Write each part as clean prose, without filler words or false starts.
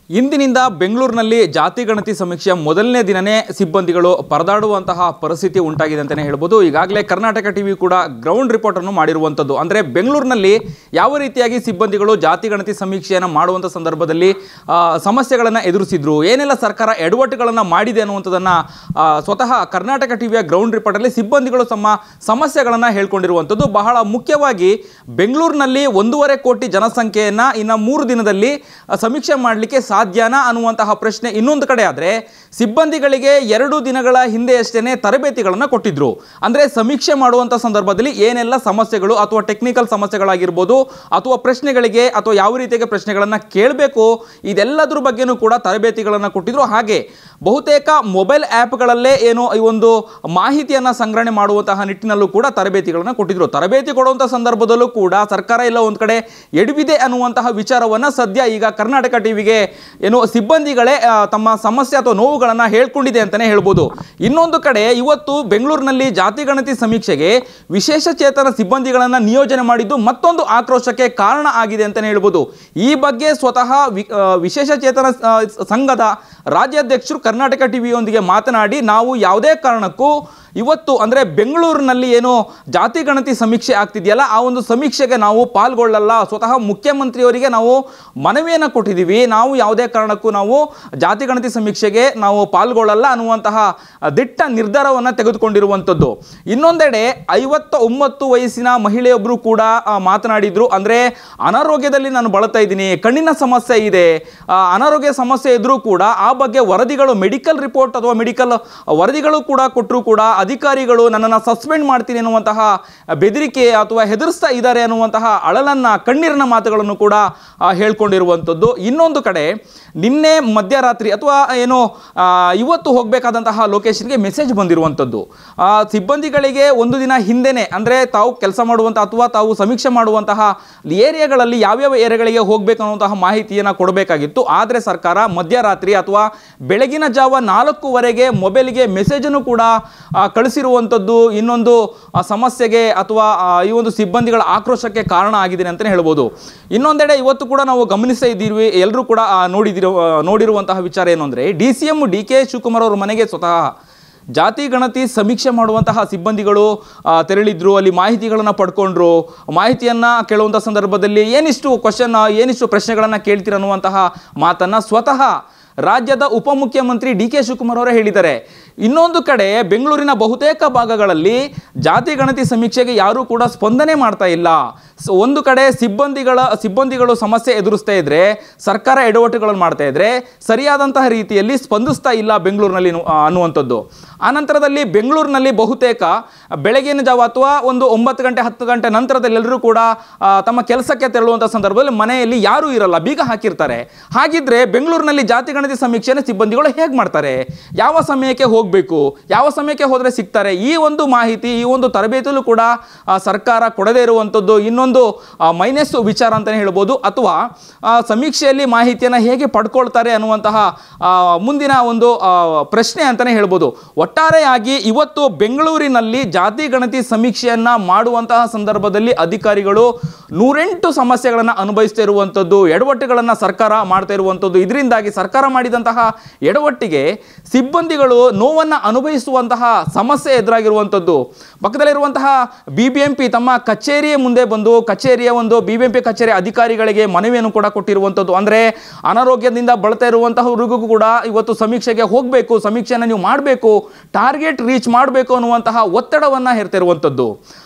ಇಂದಿನಿಂದ ಬೆಂಗಳೂರಿನಲ್ಲಿ ಜಾತಿ ಗಣತಿ ಸಮೀಕ್ಷೆಯ ಮೊದಲನೇ ದಿನನೇ ಸಿಬ್ಬಂದಿಗಳು ಪರದಾಡುವಂತಹ ಪರಿಸ್ಥಿತಿ ಉಂಟಾಗಿದೆ ಅಂತಲೇ ಹೇಳ್ಬೋದು. ಈಗಾಗಲೇ ಕರ್ನಾಟಕ ಟಿವಿ ಕೂಡ ಗ್ರೌಂಡ್ ರಿಪೋರ್ಟ್ ಅನ್ನು ಮಾಡಿರುವಂಥದ್ದು. ಅಂದರೆ ಬೆಂಗಳೂರಿನಲ್ಲಿ ಯಾವ ರೀತಿಯಾಗಿ ಸಿಬ್ಬಂದಿಗಳು ಜಾತಿ ಗಣತಿ ಸಮೀಕ್ಷೆಯನ್ನು ಮಾಡುವಂಥ ಸಂದರ್ಭದಲ್ಲಿ ಸಮಸ್ಯೆಗಳನ್ನು ಎದುರಿಸಿದ್ರು, ಏನೆಲ್ಲ ಸರ್ಕಾರ ಎಡವಟ್ಟುಗಳನ್ನು ಮಾಡಿದೆ ಅನ್ನುವಂಥದ್ದನ್ನು ಸ್ವತಃ ಕರ್ನಾಟಕ ಟಿವಿಯ ಗ್ರೌಂಡ್ ರಿಪೋರ್ಟಲ್ಲಿ ಸಿಬ್ಬಂದಿಗಳು ತಮ್ಮ ಸಮಸ್ಯೆಗಳನ್ನು ಹೇಳ್ಕೊಂಡಿರುವಂಥದ್ದು. ಬಹಳ ಮುಖ್ಯವಾಗಿ ಬೆಂಗಳೂರಿನಲ್ಲಿ 1.5 ಕೋಟಿ ಜನಸಂಖ್ಯೆಯನ್ನು ಇನ್ನು 3 ದಿನದಲ್ಲಿ ಸಮೀಕ್ಷೆ ಮಾಡಲಿಕ್ಕೆ ಸಾಧ್ಯನಾ ಅನ್ನುವಂತಹ ಪ್ರಶ್ನೆ ಇನ್ನೊಂದು ಕಡೆ. ಆದರೆ ಸಿಬ್ಬಂದಿಗಳಿಗೆ 2 ದಿನಗಳ ಹಿಂದೆಯಷ್ಟೇ ತರಬೇತಿಗಳನ್ನು ಕೊಟ್ಟಿದ್ರು. ಅಂದರೆ ಸಮೀಕ್ಷೆ ಮಾಡುವಂಥ ಸಂದರ್ಭದಲ್ಲಿ ಏನೆಲ್ಲ ಸಮಸ್ಯೆಗಳು ಅಥವಾ ಟೆಕ್ನಿಕಲ್ ಸಮಸ್ಯೆಗಳಾಗಿರ್ಬೋದು ಅಥವಾ ಪ್ರಶ್ನೆಗಳಿಗೆ ಅಥವಾ ಯಾವ ರೀತಿಯಾಗಿ ಪ್ರಶ್ನೆಗಳನ್ನು ಕೇಳಬೇಕು ಇದೆಲ್ಲದರ ಬಗ್ಗೆನೂ ಕೂಡ ತರಬೇತಿಗಳನ್ನು ಕೊಟ್ಟಿದ್ರು. ಹಾಗೆ ಬಹುತೇಕ ಮೊಬೈಲ್ ಆ್ಯಪ್ಗಳಲ್ಲೇ ಏನೋ ಈ ಒಂದು ಮಾಹಿತಿಯನ್ನು ಸಂಗ್ರಹಣೆ ಮಾಡುವಂತಹ ನಿಟ್ಟಿನಲ್ಲೂ ಕೂಡ ತರಬೇತಿಗಳನ್ನು ಕೊಟ್ಟಿದ್ರು. ತರಬೇತಿ ಕೊಡುವಂಥ ಸಂದರ್ಭದಲ್ಲೂ ಕೂಡ ಸರ್ಕಾರ ಎಲ್ಲ ಒಂದು ಕಡೆ ಎಡವಿದೆ ಅನ್ನುವಂತಹ ವಿಚಾರವನ್ನು ಸದ್ಯ ಈಗ ಕರ್ನಾಟಕ ಟಿವಿಗೆ ಏನು ಸಿಬ್ಬಂದಿಗಳೇ ತಮ್ಮ ಸಮಸ್ಯೆ ಅಥವಾ ನೋವುಗಳನ್ನು ಹೇಳ್ಕೊಂಡಿದೆ ಅಂತಲೇ ಹೇಳ್ಬೋದು. ಇನ್ನೊಂದು ಕಡೆ ಇವತ್ತು ಬೆಂಗಳೂರಿನಲ್ಲಿ ಜಾತಿ ಗಣತಿ ಸಮೀಕ್ಷೆಗೆ ವಿಶೇಷ ಚೇತನ ಸಿಬ್ಬಂದಿಗಳನ್ನು ನಿಯೋಜನೆ ಮಾಡಿದ್ದು ಮತ್ತೊಂದು ಆಕ್ರೋಶಕ್ಕೆ ಕಾರಣ ಆಗಿದೆ ಅಂತಲೇ ಹೇಳ್ಬೋದು. ಈ ಬಗ್ಗೆ ಸ್ವತಃ ವಿಶೇಷ ಚೇತನ ಸಂಘದ ರಾಜ್ಯಾಧ್ಯಕ್ಷರು ಕರ್ನಾಟಕ ಟಿವಿಯೊಂದಿಗೆ ಮಾತನಾಡಿ, ನಾವು ಯಾವುದೇ ಕಾರಣಕ್ಕೂ ಇವತ್ತು ಅಂದರೆ ಬೆಂಗಳೂರಿನಲ್ಲಿ ಏನು ಜಾತಿ ಗಣತಿ ಸಮೀಕ್ಷೆ ಆಗ್ತಿದೆಯಲ್ಲ ಆ ಒಂದು ಸಮೀಕ್ಷೆಗೆ ನಾವು ಪಾಲ್ಗೊಳ್ಳಲ್ಲ. ಸ್ವತಃ ಮುಖ್ಯಮಂತ್ರಿಯವರಿಗೆ ನಾವು ಮನವಿಯನ್ನು ಕೊಟ್ಟಿದ್ದೀವಿ, ನಾವು ಯಾವುದೇ ಕಾರಣಕ್ಕೂ ನಾವು ಜಾತಿ ಗಣತಿ ಸಮೀಕ್ಷೆಗೆ ನಾವು ಪಾಲ್ಗೊಳ್ಳಲ್ಲ ಅನ್ನುವಂತಹ ದಿಟ್ಟ ನಿರ್ಧಾರವನ್ನು ತೆಗೆದುಕೊಂಡಿರುವಂಥದ್ದು. ಇನ್ನೊಂದೆಡೆ 59 ವಯಸ್ಸಿನ ಮಹಿಳೆಯೊಬ್ಬರು ಕೂಡ ಮಾತನಾಡಿದರು. ಅಂದರೆ ಅನಾರೋಗ್ಯದಲ್ಲಿ ನಾನು ಬಳಲ್ತಾ ಇದ್ದೀನಿ, ಕಣ್ಣಿನ ಸಮಸ್ಯೆ ಇದೆ, ಅನಾರೋಗ್ಯ ಸಮಸ್ಯೆ ಇದ್ದರೂ ಕೂಡ ಆ ಬಗ್ಗೆ ವರದಿಗಳು ಮೆಡಿಕಲ್ ರಿಪೋರ್ಟ್ ಅಥವಾ ಮೆಡಿಕಲ್ ವರದಿಗಳು ಕೂಡ ಕೊಟ್ಟರೂ ಕೂಡ ಅಧಿಕಾರಿಗಳು ನನ್ನನ್ನು ಸಸ್ಪೆಂಡ್ ಮಾಡ್ತೀನಿ ಅನ್ನುವಂತಹ ಬೆದರಿಕೆ ಅಥವಾ ಹೆದರಿಸ್ತಾ ಇದ್ದಾರೆ ಅನ್ನುವಂತಹ ಅಳಲನ್ನು ಕಣ್ಣೀರಿನ ಮಾತುಗಳನ್ನು ಕೂಡ ಹೇಳ್ಕೊಂಡಿರುವಂಥದ್ದು. ಇನ್ನೊಂದು ಕಡೆ ನಿನ್ನೆ ಮಧ್ಯರಾತ್ರಿ ಅಥವಾ ಏನು ಇವತ್ತು ಹೋಗಬೇಕಾದಂತಹ ಲೊಕೇಶನ್ಗೆ ಮೆಸೇಜ್ ಬಂದಿರುವಂಥದ್ದು. ಸಿಬ್ಬಂದಿಗಳಿಗೆ ಒಂದು ದಿನ ಹಿಂದೆನೇ ಅಂದರೆ ತಾವು ಕೆಲಸ ಮಾಡುವಂಥ ಅಥವಾ ತಾವು ಸಮೀಕ್ಷೆ ಮಾಡುವಂತಹ ಏರಿಯಾಗಳಲ್ಲಿ ಯಾವ್ಯಾವ ಏರಿಯಾಗಳಿಗೆ ಹೋಗಬೇಕು ಅನ್ನುವಂತಹ ಮಾಹಿತಿಯನ್ನು ಕೊಡಬೇಕಾಗಿತ್ತು. ಆದರೆ ಸರ್ಕಾರ ಮಧ್ಯರಾತ್ರಿ ಅಥವಾ ಬೆಳಗಿನ ಜಾವ 4:00ವರೆಗೆ ಮೊಬೈಲ್ಗೆ ಮೆಸೇಜನ್ನು ಕೂಡ ಕಳಿಸಿರುವಂಥದ್ದು ಇನ್ನೊಂದು ಸಮಸ್ಯೆಗೆ ಅಥವಾ ಈ ಒಂದು ಸಿಬ್ಬಂದಿಗಳ ಆಕ್ರೋಶಕ್ಕೆ ಕಾರಣ ಆಗಿದೆ ಅಂತಲೇ ಹೇಳ್ಬೋದು. ಇನ್ನೊಂದೆಡೆ ಇವತ್ತು ಕೂಡ ನಾವು ಗಮನಿಸ್ತಾ ಇದ್ದೀವಿ, ಎಲ್ಲರೂ ಕೂಡ ನೋಡಿರುವಂತಹ ವಿಚಾರ ಏನು ಅಂದರೆ DCM DK ಶಿವಕುಮಾರ್ ಅವರ ಮನೆಗೆ ಸ್ವತಃ ಜಾತಿ ಗಣತಿ ಸಮೀಕ್ಷೆ ಮಾಡುವಂತಹ ಸಿಬ್ಬಂದಿಗಳು ತೆರಳಿದ್ರು. ಅಲ್ಲಿ ಮಾಹಿತಿಗಳನ್ನು ಪಡ್ಕೊಂಡ್ರು. ಮಾಹಿತಿಯನ್ನು ಕೇಳುವಂಥ ಸಂದರ್ಭದಲ್ಲಿ ಏನಿಷ್ಟು ಪ್ರಶ್ನೆಗಳನ್ನು ಕೇಳ್ತೀರ ಅನ್ನುವಂತಹ ಮಾತನ್ನು ಸ್ವತಃ ರಾಜ್ಯದ ಉಪಮುಖ್ಯಮಂತ್ರಿ DK ಶಿವಕುಮಾರ್ ಅವರೇ ಹೇಳಿದ್ದಾರೆ. ಇನ್ನೊಂದು ಕಡೆ ಬೆಂಗಳೂರಿನ ಬಹುತೇಕ ಭಾಗಗಳಲ್ಲಿ ಜಾತಿ ಗಣತಿ ಸಮೀಕ್ಷೆಗೆ ಯಾರೂ ಕೂಡ ಸ್ಪಂದನೆ ಮಾಡ್ತಾ ಇಲ್ಲ. ಒಂದು ಕಡೆ ಸಿಬ್ಬಂದಿಗಳು ಸಮಸ್ಯೆ ಎದುರಿಸ್ತಾ ಇದ್ರೆ, ಸರ್ಕಾರ ಎಡವಟ್ಟುಗಳನ್ನು ಮಾಡ್ತಾ ಇದ್ರೆ ಸರಿಯಾದಂತಹ ರೀತಿಯಲ್ಲಿ ಸ್ಪಂದಿಸ್ತಾ ಇಲ್ಲ ಬೆಂಗಳೂರಿನಲ್ಲಿ ಅನ್ನುವಂಥದ್ದು. ಆನಂತರದಲ್ಲಿ ಬೆಂಗಳೂರಿನಲ್ಲಿ ಬಹುತೇಕ ಬೆಳಗಿನ ಜಾವ ಅಥವಾ ಒಂದು 9 ಗಂಟೆ 10 ಗಂಟೆ ನಂತರದಲ್ಲಿ ಎಲ್ಲರೂ ಕೂಡ ತಮ್ಮ ಕೆಲಸಕ್ಕೆ ತೆರಳುವಂಥ ಸಂದರ್ಭದಲ್ಲಿ ಮನೆಯಲ್ಲಿ ಯಾರೂ ಇರಲ್ಲ, ಬೀಗ ಹಾಕಿರ್ತಾರೆ. ಹಾಗಿದ್ರೆ ಬೆಂಗಳೂರಿನಲ್ಲಿ ಜಾತಿ ಗಣತಿ ಸಮೀಕ್ಷೆನ ಸಿಬ್ಬಂದಿಗಳು ಹೇಗೆ ಮಾಡ್ತಾರೆ? ಯಾವ ಸಮಯಕ್ಕೆ ಹೋಗಬೇಕು, ಯಾವ ಸಮಯಕ್ಕೆ ಹೋದರೆ ಸಿಗ್ತಾರೆ? ಈ ಒಂದು ಮಾಹಿತಿ, ಈ ಒಂದು ತರಬೇತಿಯಲ್ಲೂ ಕೂಡ ಸರ್ಕಾರ ಕೊಡದೇ ಇರುವಂಥದ್ದು ಇನ್ನೊಂದು ಮೈನಸ್ ವಿಚಾರ ಅಂತಲೇ ಹೇಳ್ಬೋದು. ಅಥವಾ ಸಮೀಕ್ಷೆಯಲ್ಲಿ ಮಾಹಿತಿಯನ್ನು ಹೇಗೆ ಪಡ್ಕೊಳ್ತಾರೆ ಅನ್ನುವಂತಹ ಮುಂದಿನ ಒಂದು ಪ್ರಶ್ನೆ ಅಂತಲೇ ಹೇಳ್ಬೋದು. ಒಟ್ಟಾರೆಯಾಗಿ ಇವತ್ತು ಬೆಂಗಳೂರಿನಲ್ಲಿ ಜಾತಿ ಗಣತಿ ಸಮೀಕ್ಷೆಯನ್ನು ಮಾಡುವಂತಹ ಸಂದರ್ಭದಲ್ಲಿ ಅಧಿಕಾರಿಗಳು 108 ಸಮಸ್ಯೆಗಳನ್ನು ಅನುಭವಿಸ್ತಾ ಇರುವಂಥದ್ದು, ಎಡವಟ್ಟುಗಳನ್ನು ಸರ್ಕಾರ ಮಾಡ್ತಾ ಇರುವಂಥದ್ದು. ಇದರಿಂದಾಗಿ ಸರ್ಕಾರ ಮಾಡಿದಂತಹ ಎಡವಟ್ಟಿಗೆ ಸಿಬ್ಬಂದಿಗಳು ನೋವನ್ನು ಅನುಭವಿಸುವಂತಹ ಸಮಸ್ಯೆ ಎದುರಾಗಿರುವಂಥದ್ದು. ಪಕ್ಕದಲ್ಲಿರುವಂತಹ BBMP ತಮ್ಮ ಕಚೇರಿಯ ಮುಂದೆ ಬಂದು ಕಚೇರಿಯ ಒಂದು BBMP ಕಚೇರಿ ಅಧಿಕಾರಿಗಳಿಗೆ ಮನವಿಯನ್ನು ಕೂಡ ಕೊಟ್ಟಿರುವಂಥದ್ದು. ಅಂದರೆ ಅನಾರೋಗ್ಯದಿಂದ ಬಳಲ್ತಾ ಇರುವಂತಹವರಿಗೂ ಕೂಡ ಇವತ್ತು ಸಮೀಕ್ಷೆಗೆ ಹೋಗಬೇಕು, ಸಮೀಕ್ಷೆಯನ್ನು ನೀವು ಮಾಡಬೇಕು, ಟಾರ್ಗೆಟ್ ರೀಚ್ ಮಾಡಬೇಕು ಅನ್ನುವಂತಹ ಒತ್ತಡವನ್ನು ಹೇರ್ತಿರುವಂಥದ್ದು.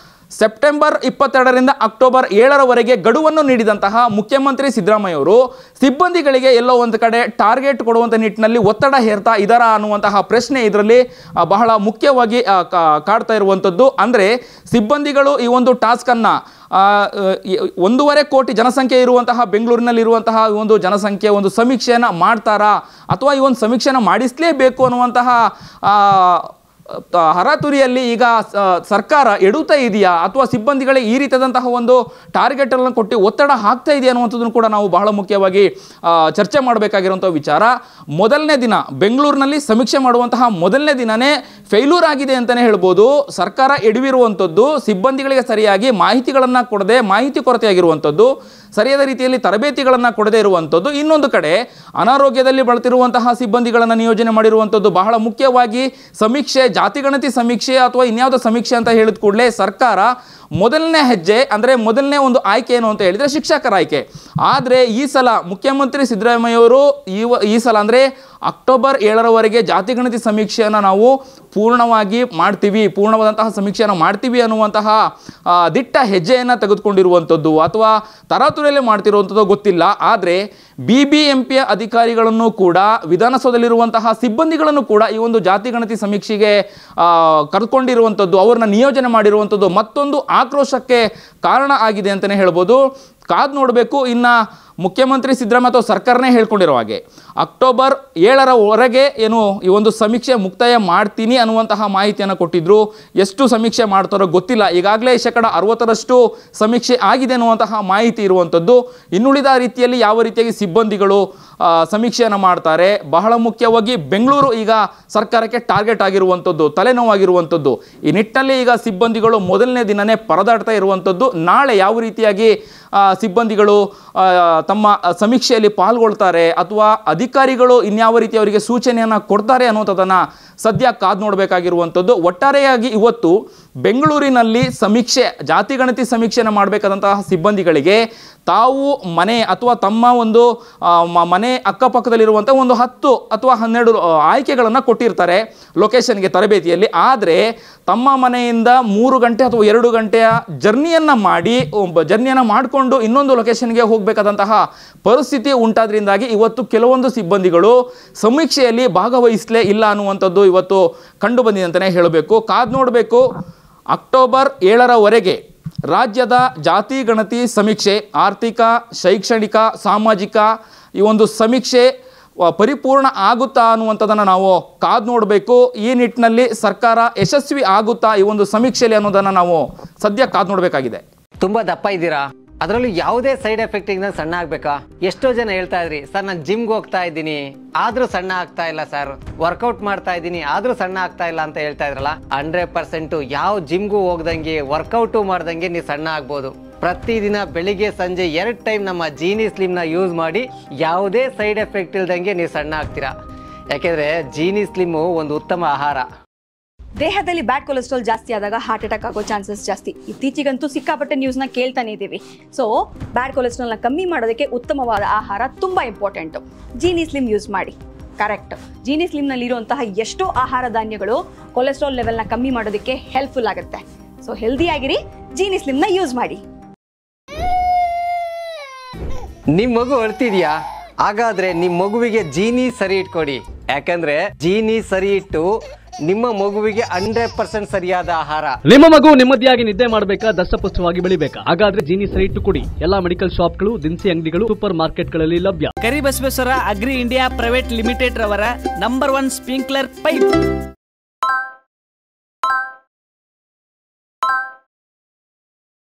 ಸೆಪ್ಟೆಂಬರ್ 22ರಿಂದ ಅಕ್ಟೋಬರ್ 7ರವರೆಗೆ ಗಡುವನ್ನು ನೀಡಿದಂತಹ ಮುಖ್ಯಮಂತ್ರಿ ಸಿದ್ದರಾಮಯ್ಯ ಅವರು ಸಿಬ್ಬಂದಿಗಳಿಗೆ ಎಲ್ಲೋ ಒಂದು ಕಡೆ ಟಾರ್ಗೆಟ್ ಕೊಡುವಂಥ ನಿಟ್ಟಿನಲ್ಲಿ ಒತ್ತಡ ಹೇರ್ತಾ ಇದ್ದಾರಾ ಅನ್ನುವಂತಹ ಪ್ರಶ್ನೆ ಇದರಲ್ಲಿ ಬಹಳ ಮುಖ್ಯವಾಗಿ ಕಾಡ್ತಾ ಇರುವಂಥದ್ದು. ಅಂದರೆ ಸಿಬ್ಬಂದಿಗಳು ಈ ಒಂದು ಟಾಸ್ಕನ್ನು 1.5 ಕೋಟಿ ಜನಸಂಖ್ಯೆ ಇರುವಂತಹ ಬೆಂಗಳೂರಿನಲ್ಲಿರುವಂತಹ ಒಂದು ಜನಸಂಖ್ಯೆ ಒಂದು ಸಮೀಕ್ಷೆಯನ್ನು ಮಾಡ್ತಾರಾ ಅಥವಾ ಈ ಒಂದು ಸಮೀಕ್ಷೆಯನ್ನು ಮಾಡಿಸಲೇಬೇಕು ಅನ್ನುವಂತಹ ಹರಾತುರಿಯಲ್ಲಿ ಈಗ ಸರ್ಕಾರ ಎಡುತ್ತಾ ಇದೆಯಾ ಅಥವಾ ಸಿಬ್ಬಂದಿಗಳೇ ಈ ರೀತಿಯಾದಂತಹ ಒಂದು ಟಾರ್ಗೆಟ್ ಅನ್ನು ಕೊಟ್ಟು ಒತ್ತಡ ಹಾಕ್ತಾ ಇದೆಯಾ ಅನ್ನುವಂಥದ್ದನ್ನು ಕೂಡ ನಾವು ಬಹಳ ಮುಖ್ಯವಾಗಿ ಚರ್ಚೆ ಮಾಡಬೇಕಾಗಿರುವಂಥ ವಿಚಾರ. ಮೊದಲನೇ ದಿನ ಬೆಂಗಳೂರಿನಲ್ಲಿ ಸಮೀಕ್ಷೆ ಮಾಡುವಂತಹ ಮೊದಲನೇ ದಿನನೇ ಫೇಲ್ಯೂರ್ ಆಗಿದೆ ಅಂತಲೇ ಹೇಳ್ಬೋದು. ಸರ್ಕಾರ ಎಡವಿರುವಂಥದ್ದು, ಸಿಬ್ಬಂದಿಗಳಿಗೆ ಸರಿಯಾಗಿ ಮಾಹಿತಿಗಳನ್ನು ಕೊಡದೆ ಮಾಹಿತಿ ಕೊರತೆಯಾಗಿರುವಂಥದ್ದು, ಸರಿಯಾದ ರೀತಿಯಲ್ಲಿ ತರಬೇತಿಗಳನ್ನು ಕೊಡದೇ ಇರುವಂಥದ್ದು, ಇನ್ನೊಂದು ಕಡೆ ಅನಾರೋಗ್ಯದಲ್ಲಿ ಬಳಲ್ತಿರುವಂತಹ ಸಿಬ್ಬಂದಿಗಳನ್ನು ನಿಯೋಜನೆ ಮಾಡಿರುವಂಥದ್ದು. ಬಹಳ ಮುಖ್ಯವಾಗಿ ಸಮೀಕ್ಷೆ, ಜಾತಿಗಣತಿ ಸಮೀಕ್ಷೆ ಅಥವಾ ಇನ್ಯಾವುದೋ ಸಮೀಕ್ಷೆ ಅಂತ ಹೇಳಿದ ಕೂಡಲೇ ಸರ್ಕಾರ ಮೊದಲನೇ ಹೆಜ್ಜೆ ಅಂದರೆ ಮೊದಲನೇ ಒಂದು ಆಯ್ಕೆ ಏನು ಅಂತ ಹೇಳಿದರೆ ಶಿಕ್ಷಕರ ಆಯ್ಕೆ. ಆದರೆ ಈ ಸಲ ಮುಖ್ಯಮಂತ್ರಿ ಸಿದ್ದರಾಮಯ್ಯವರು ಈ ಸಲ ಅಂದರೆ ಅಕ್ಟೋಬರ್ 7ರವರೆಗೆ ಜಾತಿಗಣತಿ ಸಮೀಕ್ಷೆಯನ್ನು ನಾವು ಪೂರ್ಣವಾಗಿ ಮಾಡ್ತೀವಿ, ಪೂರ್ಣವಾದಂತಹ ಸಮೀಕ್ಷೆಯನ್ನು ಮಾಡ್ತೀವಿ ಅನ್ನುವಂತಹ ದಿಟ್ಟ ಹೆಜ್ಜೆಯನ್ನು ತೆಗೆದುಕೊಂಡಿರುವಂಥದ್ದು ಅಥವಾ ತರಾತುರಿಯಲ್ಲಿ ಮಾಡ್ತಿರುವಂಥದ್ದು ಗೊತ್ತಿಲ್ಲ. ಆದರೆ BBMPಯ ಅಧಿಕಾರಿಗಳನ್ನು ಕೂಡ, ವಿಧಾನಸೌಧದಲ್ಲಿರುವಂತಹ ಸಿಬ್ಬಂದಿಗಳನ್ನು ಕೂಡ ಈ ಒಂದು ಜಾತಿಗಣತಿ ಸಮೀಕ್ಷೆಗೆ ಕರೆದುಕೊಂಡಿರುವಂಥದ್ದು, ಅವ್ರನ್ನ ನಿಯೋಜನೆ ಮಾಡಿರುವಂಥದ್ದು ಮತ್ತೊಂದು ಆಕ್ರೋಶಕ್ಕೆ ಕಾರಣ ಆಗಿದೆ ಅಂತಲೇ ಹೇಳ್ಬೋದು. ಕಾದು ನೋಡಬೇಕು. ಇನ್ನು ಮುಖ್ಯಮಂತ್ರಿ ಸಿದ್ದರಾಮಯ್ಯ ಅಥವಾ ಸರ್ಕಾರನೇ ಹೇಳ್ಕೊಂಡಿರೋ ಹಾಗೆ ಅಕ್ಟೋಬರ್ 7ರವರೆಗೆ ಏನು ಈ ಒಂದು ಸಮೀಕ್ಷೆ ಮುಕ್ತಾಯ ಮಾಡ್ತೀನಿ ಅನ್ನುವಂತಹ ಮಾಹಿತಿಯನ್ನು ಕೊಟ್ಟಿದ್ರು. ಎಷ್ಟು ಸಮೀಕ್ಷೆ ಮಾಡ್ತಾರೋ ಗೊತ್ತಿಲ್ಲ. ಈಗಾಗಲೇ 60% ಸಮೀಕ್ಷೆ ಆಗಿದೆ ಅನ್ನುವಂತಹ ಮಾಹಿತಿ ಇರುವಂಥದ್ದು. ಇನ್ನುಳಿದ ರೀತಿಯಲ್ಲಿ ಯಾವ ರೀತಿಯಾಗಿ ಸಿಬ್ಬಂದಿಗಳು ಸಮೀಕ್ಷೆಯನ್ನು ಮಾಡ್ತಾರೆ, ಬಹಳ ಮುಖ್ಯವಾಗಿ ಬೆಂಗಳೂರು ಈಗ ಸರ್ಕಾರಕ್ಕೆ ಟಾರ್ಗೆಟ್ ಆಗಿರುವಂಥದ್ದು, ತಲೆನೋವಾಗಿರುವಂಥದ್ದು. ಈ ನಿಟ್ಟಿನಲ್ಲಿ ಈಗ ಸಿಬ್ಬಂದಿಗಳು ಮೊದಲನೇ ದಿನನೇ ಪರದಾಡ್ತಾ ಇರುವಂಥದ್ದು. ನಾಳೆ ಯಾವ ರೀತಿಯಾಗಿ ಸಿಬ್ಬಂದಿಗಳು ತಮ್ಮ ಸಮೀಕ್ಷೆಯಲ್ಲಿ ಪಾಲ್ಗೊಳ್ತಾರೆ ಅಥವಾ ಅಧಿಕಾರಿಗಳು ಇನ್ಯಾವ ರೀತಿ ಅವರಿಗೆ ಸೂಚನೆಯನ್ನು ಕೊಡ್ತಾರೆ ಅನ್ನೋಂಥದ್ದನ್ನು ಸದ್ಯ ಕಾದು ನೋಡಬೇಕಾಗಿರುವಂಥದ್ದು. ಒಟ್ಟಾರೆಯಾಗಿ ಇವತ್ತು ಬೆಂಗಳೂರಿನಲ್ಲಿ ಸಮೀಕ್ಷೆ, ಜಾತಿಗಣತಿ ಸಮೀಕ್ಷೆಯನ್ನು ಮಾಡಬೇಕಾದಂತಹ ಸಿಬ್ಬಂದಿಗಳಿಗೆ ತಾವು ಮನೆ ಅಥವಾ ತಮ್ಮ ಒಂದು ಮನೆ ಅಕ್ಕಪಕ್ಕದಲ್ಲಿರುವಂಥ ಒಂದು 10 ಅಥವಾ 12 ಆಯ್ಕೆಗಳನ್ನು ಕೊಟ್ಟಿರ್ತಾರೆ ಲೊಕೇಶನ್ಗೆ ತರಬೇತಿಯಲ್ಲಿ. ಆದರೆ ತಮ್ಮ ಮನೆಯಿಂದ 3 ಗಂಟೆ ಅಥವಾ 2 ಗಂಟೆಯ ಜರ್ನಿಯನ್ನು ಮಾಡಿಕೊಂಡು ಇನ್ನೊಂದು ಲೊಕೇಶನ್ಗೆ ಹೋಗಬೇಕಾದಂತಹ ಪರಿಸ್ಥಿತಿ ಉಂಟಾದ್ರಿಂದಾಗಿ ಇವತ್ತು ಕೆಲವೊಂದು ಸಿಬ್ಬಂದಿಗಳು ಸಮೀಕ್ಷೆಯಲ್ಲಿ ಭಾಗವಹಿಸಲೇ ಇಲ್ಲ ಅನ್ನುವಂಥದ್ದು ಇವತ್ತು ಕಂಡು ಬಂದಿದೆ ಅಂತಲೇ ಹೇಳಬೇಕು. ಕಾದು ನೋಡಬೇಕು. ಅಕ್ಟೋಬರ್ 7ರವರೆಗೆ ರಾಜ್ಯದ ಜಾತಿ ಗಣತಿ ಸಮೀಕ್ಷೆ, ಆರ್ಥಿಕ, ಶೈಕ್ಷಣಿಕ, ಸಾಮಾಜಿಕ ಈ ಒಂದು ಸಮೀಕ್ಷೆ ಪರಿಪೂರ್ಣ ಆಗುತ್ತಾ ಅನ್ನುವಂಥದ್ದನ್ನು ನಾವು ಕಾದು ನೋಡಬೇಕು. ಈ ನಿಟ್ಟಿನಲ್ಲಿ ಸರ್ಕಾರ ಯಶಸ್ವಿ ಆಗುತ್ತಾ ಈ ಒಂದು ಸಮೀಕ್ಷೆಯಲ್ಲಿ ಅನ್ನೋದನ್ನು ನಾವು ಸದ್ಯ ಕಾದು ನೋಡಬೇಕಾಗಿದೆ. ತುಂಬ ದಪ್ಪ ಇದ್ದೀರಾ, ಅದರಲ್ಲೂ ಯಾವುದೇ ಸೈಡ್ ಎಫೆಕ್ಟ್ ಇಂದ ಸಣ್ಣ ಆಗ್ಬೇಕಾ? ಎಷ್ಟೋ ಜನ ಹೇಳ್ತಾ ಇದ್ರಿ, ಸರ್ ನಾನು ಜಿಮ್ಗೆ ಹೋಗ್ತಾ ಇದ್ದೀನಿ ಆದ್ರೂ ಸಣ್ಣ ಆಗ್ತಾ ಇಲ್ಲ ಸರ್, ವರ್ಕೌಟ್ ಮಾಡ್ತಾ ಇದ್ದೀನಿ ಆದ್ರೂ ಸಣ್ಣ ಆಗ್ತಾ ಇಲ್ಲ ಅಂತ ಹೇಳ್ತಾ ಇದ್ರಲ್ಲ. 100% ಯಾವ ಜಿಮ್ಗೂ ಹೋಗ್ದಂಗೆ ವರ್ಕೌಟು ಮಾಡ್ದಂಗೆ ನೀವು ಸಣ್ಣ ಆಗ್ಬೋದು. ಪ್ರತಿದಿನ ಬೆಳಿಗ್ಗೆ ಸಂಜೆ 2 ಟೈಮ್ ನಮ್ಮ ಜೀನಿ ಸ್ಲಿಮ್ನ ಯೂಸ್ ಮಾಡಿ ಯಾವುದೇ ಸೈಡ್ ಎಫೆಕ್ಟ್ ಇಲ್ದಂಗೆ ನೀವು ಸಣ್ಣ ಆಗ್ತೀರಾ. ಯಾಕೆಂದ್ರೆ ಜೀನಿ ಸ್ಲಿಮ್ಮು ಒಂದು ಉತ್ತಮ ಆಹಾರ. ದೇಹದಲ್ಲಿ ಬ್ಯಾಡ್ ಕೊಲೆಸ್ಟ್ರಾಲ್ ಜಾಸ್ತಿ ಆದಾಗ ಹಾರ್ಟ್ ಅಟ್ಯಾಕ್ ಆಗೋ ಚಾನ್ಸಸ್ ಜಾಸ್ತಿ. ಇತ್ತೀಚೆಗಂತೂ ಸಿಕ್ಕಾಪಟ್ಟೆ ನ್ಯೂಸ್ನ ಕೇಳ್ತಾನೆ ಇದ್ದೀವಿ. ಸೊ ಬ್ಯಾಡ್ ಕೊಲೆಸ್ಟ್ರಾಲ್ನ ಕಮ್ಮಿ ಮಾಡೋದಕ್ಕೆ ಉತ್ತಮವಾದ ಆಹಾರ ತುಂಬ ಇಂಪಾರ್ಟೆಂಟು. ಜೀನಿ ಸ್ಲಿಮ್ ಯೂಸ್ ಮಾಡಿ. ಕರೆಕ್ಟ್, ಜೀನಿ ಸ್ಲಿಮ್ನಲ್ಲಿರುವಂತಹ ಎಷ್ಟೋ ಆಹಾರ ಧಾನ್ಯಗಳು ಕೊಲೆಸ್ಟ್ರಾಲ್ ಲೆವೆಲ್ನ ಕಮ್ಮಿ ಮಾಡೋದಕ್ಕೆ ಹೆಲ್ಪ್ಫುಲ್ ಆಗುತ್ತೆ. ಸೊ ಹೆಲ್ದಿಯಾಗಿರಿ, ಜೀನಿ ಸ್ಲಿಮ್ನ ಯೂಸ್ ಮಾಡಿ. ನಿಮ್ಮ ಮಗು ಅಳ್ತಿದ್ಯಾ? ಹಾಗಾದ್ರೆ ನಿಮ್ಮ ಮಗುವಿಗೆ ಜೀನಿ ಸರಿ ಇಟ್ಕೊಡಿ. ಯಾಕಂದ್ರೆ ಜೀನಿ ಸರಿ ಇಟ್ಟು ನಿಮ್ಮ ಮಗುವಿಗೆ 100% ಸರಿಯಾದ ಆಹಾರ. ನಿಮ್ಮ ಮಗು ನೆಮ್ಮದಿಯಾಗಿ ನಿದ್ದೆ ಮಾಡಬೇಕಾ, ದಷ್ಟಪುಷ್ಟವಾಗಿ ಬೆಳಿಬೇಕಾ? ಹಾಗಾದ್ರೆ ಜೀನಿ ಸರಿ ಇಟ್ಟು ಕೊಡಿ. ಎಲ್ಲಾ ಮೆಡಿಕಲ್ ಶಾಪ್ಗಳು, ದಿನಸಿ ಅಂಗಡಿಗಳು, ಸೂಪರ್ ಮಾರ್ಕೆಟ್ಗಳಲ್ಲಿ ಲಭ್ಯ. Karibasaveshwara agri India private limited ರವರ ನಂಬರ್ 1 ಸ್ಪ್ರಿಂಕ್ಲರ್ ಪೈಪ್.